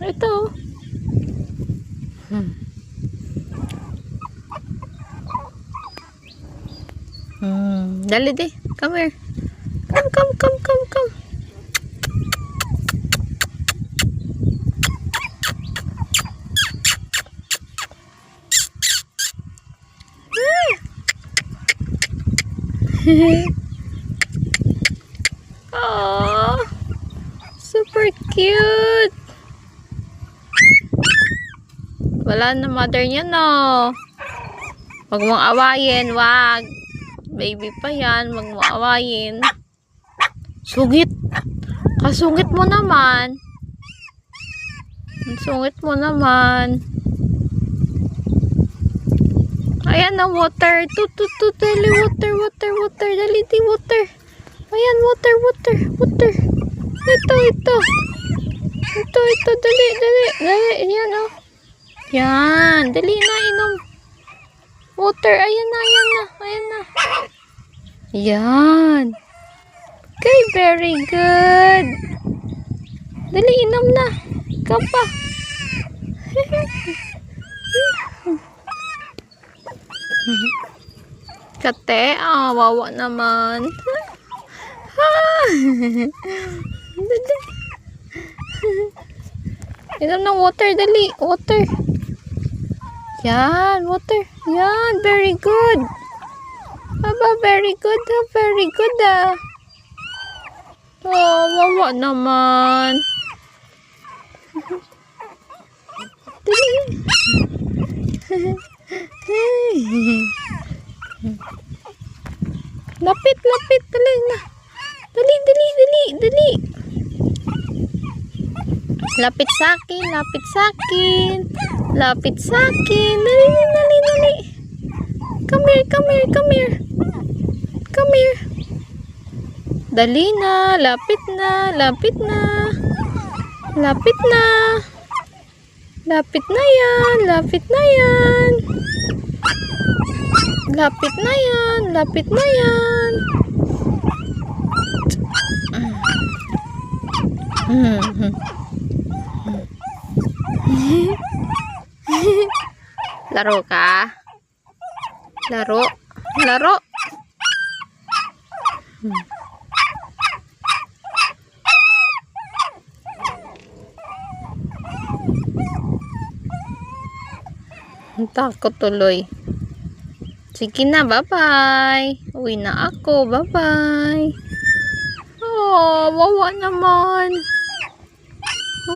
Ito. Dali di. Come here. Come. Oh, super cute. Wala na mother niya, no. Wag mong awayin, wag. Baby pa yan, wag mong awayin. Sungit. Kasungit mo naman. Sungit mo naman. Ayan na, water. Dali, water. Dali, di, water. Ayan, water. Ito. Dali. Ayan, oh. Yan. Dali na, inom. Water. Ayan na. Yan. Okay, very good. Dali, inom na. Ikaw pa. Kate, wawa naman. Inom ng water, dali. Water. Yan, water. Yan, very good. Aba, very good. Oh, wawa naman. Dali. Lapit. Dali na. Dali. Lapit sa akin. Dali. Come here. Dali na. Lapit na. Lapit na yan. Laro ka? Laro. Takot tuloy. Sige na, bye-bye. Uwi na ako, bye-bye. Oh, wawa naman.